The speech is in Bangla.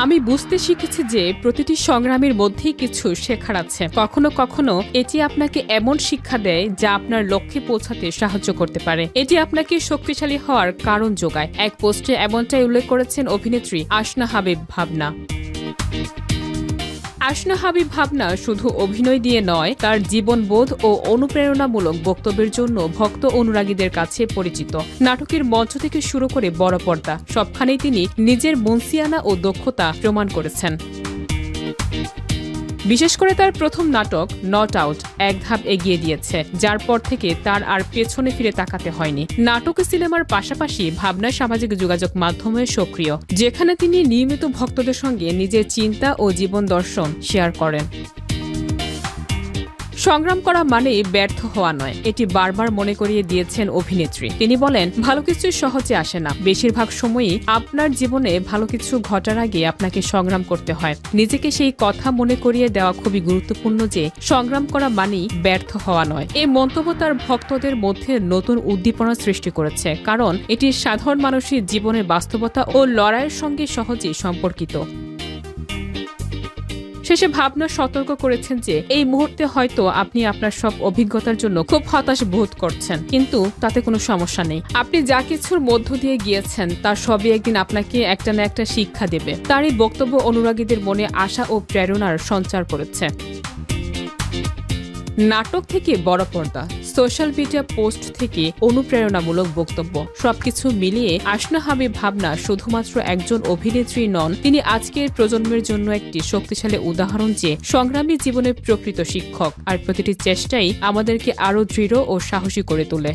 আমি বুঝতে শিখেছি যে প্রতিটি সংগ্রামের মধ্যেই কিছু শেখার আছে। কখনো কখনো এটি আপনাকে এমন শিক্ষা দেয় যা আপনার লক্ষ্যে পৌঁছাতে সাহায্য করতে পারে। এটি আপনাকে শক্তিশালী হওয়ার কারণ যোগায়। এক পোস্টে এমনটাই উল্লেখ করেছেন অভিনেত্রী আসনা হাবিব ভাবনা। আসনা হাবিব ভাবনা শুধু অভিনয় দিয়ে নয়, তার জীবনবোধ ও অনুপ্রেরণামূলক বক্তব্যের জন্য ভক্ত অনুরাগীদের কাছে পরিচিত। নাটকের মঞ্চ থেকে শুরু করে বড় পর্দা সবখানেই তিনি নিজের মনসিয়ানা ও দক্ষতা প্রমাণ করেছেন। বিশেষ করে তার প্রথম নাটক নট আউট এক ধাপ এগিয়ে দিয়েছে, যার পর থেকে তার আর পেছনে ফিরে তাকাতে হয়নি। নাটক সিনেমার পাশাপাশি ভাবনা সামাজিক যোগাযোগ মাধ্যমে সক্রিয়, যেখানে তিনি নিয়মিত ভক্তদের সঙ্গে নিজের চিন্তা ও জীবন দর্শন শেয়ার করেন। সংগ্রাম করা মানেই ব্যর্থ হওয়া নয়, এটি বারবার মনে করিয়ে দিয়েছেন অভিনেত্রী। তিনি বলেন, ভালো কিছু সহজে আসে না। বেশিরভাগ সময়ই আপনার জীবনে ভালো কিছু ঘটার আগে আপনাকে সংগ্রাম করতে হয়। নিজেকে সেই কথা মনে করিয়ে দেওয়া খুবই গুরুত্বপূর্ণ যে সংগ্রাম করা মানেই ব্যর্থ হওয়া নয়। এই মন্তব্য তার ভক্তদের মধ্যে নতুন উদ্দীপনা সৃষ্টি করেছে, কারণ এটি সাধারণ মানুষের জীবনের বাস্তবতা ও লড়াইয়ের সঙ্গে সহজেই সম্পর্কিত। শেষে ভাবনা সতর্ক করেছেন যে এই মুহূর্তে হয়তো আপনি আপনার সব অভিজ্ঞতার জন্য খুব হতাশ বোধ করছেন, কিন্তু তাতে কোনো সমস্যা নেই। আপনি যা কিছুর মধ্য দিয়ে গিয়েছেন তার সবই একদিন আপনাকে একটা না একটা শিক্ষা দেবে। তার এই বক্তব্য অনুরাগীদের মনে আশা ও প্রেরণার সঞ্চার করেছে। নাটক থেকে বড় পর্দা, সোশ্যাল মিডিয়া পোস্ট থেকে অনুপ্রেরণামূলক বক্তব্য, সবকিছু মিলিয়ে আসনা হাবিব ভাবনা শুধুমাত্র একজন অভিনেত্রী নন, তিনি আজকের প্রজন্মের জন্য একটি শক্তিশালী উদাহরণ যে সংগ্রামী জীবনের প্রকৃত শিক্ষক, আর প্রতিটি চেষ্টাই আমাদেরকে আরও দৃঢ় ও সাহসী করে তোলে।